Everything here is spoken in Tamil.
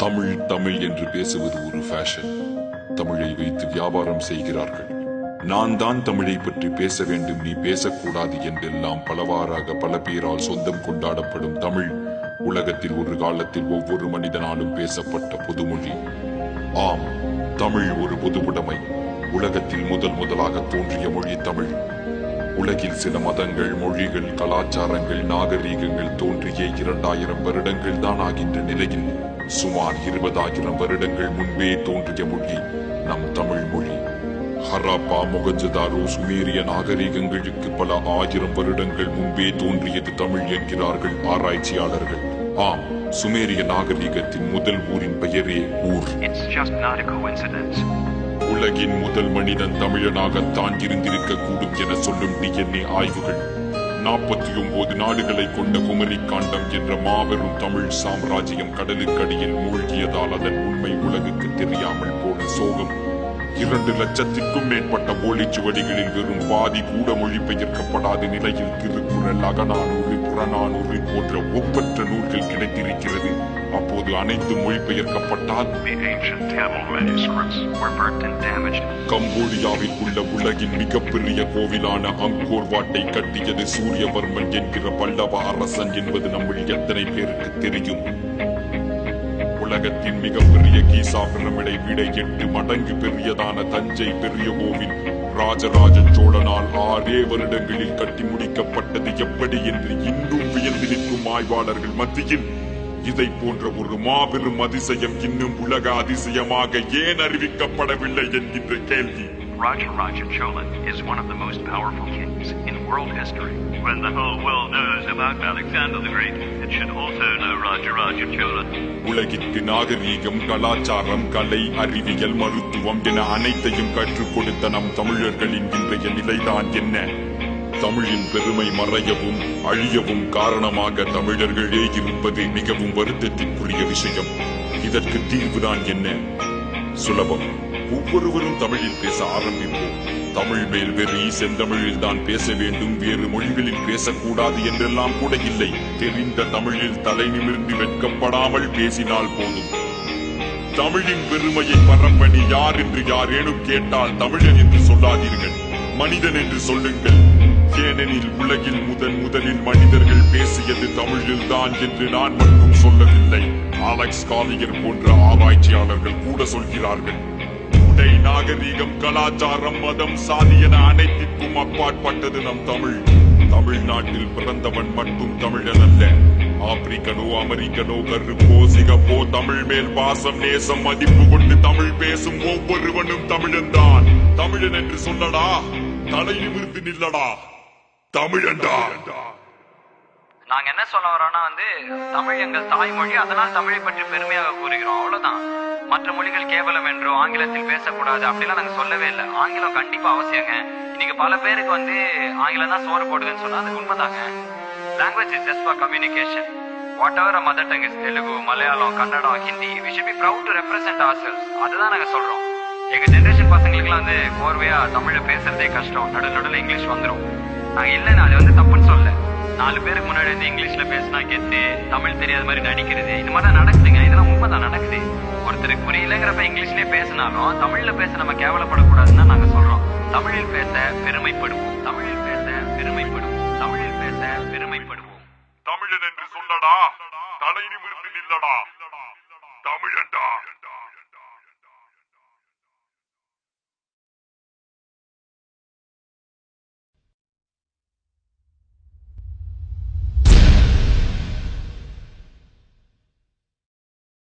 தமிழ் தமிழ் என்று பேசுவது ஒரு ஃபேஷன். தமிழை வைத்து வியாபாரம் செய்கிறார்கள். நான் தான் தமிழை பற்றி பேச வேண்டும், நீ பேசக்கூடாது என்றெல்லாம் பலவாறாக பல பேரால் சொந்தம் கொண்டாடப்படும் தமிழ் உலகத்தில் ஒரு காலத்தில் ஒவ்வொரு மனிதனாலும் பேசப்பட்ட பொதுமொழி. ஆம், தமிழ் ஒரு பொதுவுடைமை. உலகத்தில் முதலாக தோன்றிய மொழி தமிழ். உலகில் சில மதங்கள், மொழிகள், கலாச்சாரங்கள், நாகரீகங்கள் தோன்றிய 2000 வருடங்கள் தான் ஆகின்ற நிலையில் சுமார் 20,000 வருடங்கள் முன்பே தோன்றிய மொழி நம் தமிழ் மொழி. ஹராப்பா, மொகஞ்சதாரோ, சுமேரிய நாகரீகங்களுக்கு பல 1000 வருடங்கள் முன்பே தோன்றியது தமிழ் என்கிறார்கள் ஆராய்ச்சியாளர்கள். ஆம், சுமேரிய நாகரீகத்தின் முதல் ஊரின் பெயரே ஊர். உலகின் முதல் மனிதன் தமிழனாகத்தான் இருந்திருக்க கூடும் என சொல்லும் DNA ஆய்வுகள் 49 நாடுகளை கொண்ட குமரி காண்டம் என்ற மாபெரும் தமிழ் சாம்ராஜ்யம் கடலுக்கடியில் மூழ்கியதால் அதன் உண்மை உலகுக்கு தெரியாமல் போன சோகம். 2 லட்சத்திற்கும் மேற்பட்ட ஓலைச்சுவடிகளில் வெறும் பாதி கூட மொழிபெயர்க்கப்படாத நிலையில் திருக்குறள், அகநானூறு, புறநானூறு போன்ற ஒப்பற்ற நூல்கள் கிடைத்திருக்கிறது. அப்போது அனைத்து மொழிபெயர்க்கப்பட்டால் கம்போடியாவில் உள்ள உலகின் மிகப்பெரிய கோவிலான அங்கோர் வாட்டை கட்டியது சூரியவர்மன் என்கிற பல்லவ அரசன் என்பது நம்மில் எத்தனை பேருக்கு தெரியும்? உலகத்தின் மிகப்பெரிய கீசா பிரமிடை விட 8 மடங்கு பெரியதான தஞ்சை பெரிய கோவில் ராஜராஜ சோழனால் 6 வருடங்களில் கட்டி முடிக்கப்பட்டது எப்படி என்று இன்னும் வியந்து நிற்கும் ஆய்வாளர்கள் மத்தியில் இதை போன்ற ஒரு மாபெரும் அதிசயம் இன்னும் உலக அதிசயமாக ஏன் அறிவிக்கப்படவில்லை என்கின்ற கேள்வி. Rajaraja Chola is one of the most powerful kings in world history. When the whole world knows about Alexander the Great, it should also know Rajaraja Chola. உலகிற்கு நாகரீகம், கலாச்சாரம், கலை, அறிவியல், மருத்துவம் என அனைத்தையும் கற்றுக் கொடுத்த நம் தமிழர்களின் இன்றைய நிலைதான் என்ன? தமிழின் பெருமை மறையவும் அழியவும் காரணமாக தமிழர்களே இருப்பது மிகவும் வருத்தத்திற்குரிய விஷயம். இதற்கு தீர்வுதான் என்ன? சுலபம். ஒவ்வொருவரும் தமிழில் பேச ஆரம்பிப்போம். தமிழ் மேல் வெறி, செந்தமிழில் தான் பேச வேண்டும், வேறு மொழிகளில் பேசக்கூடாது என்றெல்லாம் கூட இல்லை. தெரிந்த தமிழில் தலை நிமிர்ந்து வெட்கப்படாமல் பேசினால் போதும். தமிழின் பெருமையை பரம்பணி யார் என்று யாரேனும் கேட்டால் தமிழன் என்று சொல்லாதீர்கள், மனிதன் என்று சொல்லுங்கள். ஏனெனில் உலகில் முதலில் மனிதர்கள் பேசியது தமிழில் தான் என்று நான் மட்டும் சொல்லவில்லை, அலெக்ஸ் காலியர் போன்ற ஆராய்ச்சியாளர்கள் கூட சொல்கிறார்கள். உடை, நாகரீகம், கலாச்சாரம், மதம், சாதி என அனைத்திற்கும் அப்பாற்பட்டது நம் தமிழ். தமிழ்நாட்டில் பிறந்தவன் மட்டும் தமிழன் அல்ல. ஆப்பிரிக்கனோ, அமெரிக்கனோ, கருப்போ, சிகப்போ, தமிழ் மேல் பாசம், நேசம், மதிப்பு கொண்டு தமிழ் பேசும் ஒவ்வொருவனும் தமிழன் தான். தமிழன் என்று சொல்லடா, தலை நிமிர்ந்து நில்லடா, தமிழன்டா. நாங்க என்ன சொல்ல வரோம்னா தமிழ் எங்கள் தாய்மொழி, அதனால் தமிழை பற்றி பெருமையாக கூறுகிறோம், அவ்வளவுதான். மற்ற மொழிகள் கேவலம் என்றோ ஆங்கிலத்தில் பேசக்கூடாது அப்படிலாம் நாங்க சொல்லவே இல்லை. ஆங்கிலம் கண்டிப்பா அவசியங்க. இன்னைக்கு பல பேருக்கு ஆங்கிலம் தான் சோறு போடுதுன்னு சொன்னா அது உண்மைதாங்க. Language is just for communication. Whatever our mother tongue is, Telugu, Malayalam, Kannada, Hindi, we should be proud to represent ourselves. அதுதான் நாங்க சொல்றோம். எங்க ஜெனரேஷன் பசங்களுக்குலாம் கோர்வையா தமிழ பேசுறதே கஷ்டம், நடுவில் இங்கிலீஷ் வந்துடும். நாங்க இல்லைன்னா அது தப்புன்னு சொல்ல. 4 பேருக்கு முன்னாடி இங்கிலீஷ்ல பேசினா கெத்து, தமிழ் தெரியாத மாதிரி நடிக்கிறது, இந்த மாதிரி தான் நடக்குதுங்க. இதெல்லாம் உண்மைதான் நடக்குது. ஒருத்தருக்கு புரியலங்கிறப்ப இங்கிலீஷ்லயே பேசினாலும் தமிழ்ல பேச நம்ம கேவலப்படக்கூடாதுன்னு நாங்க சொல்றோம். தமிழில் பேச பெருமைப்படுவோம், தமிழில் பேச பெருமைப்படுவோம், தமிழில் பேச பெருமைப்படுவோம். தமிழன் என்று சொல்லடா, தலை நிமிர்ந்து நில்லடா, தமிழன்டா.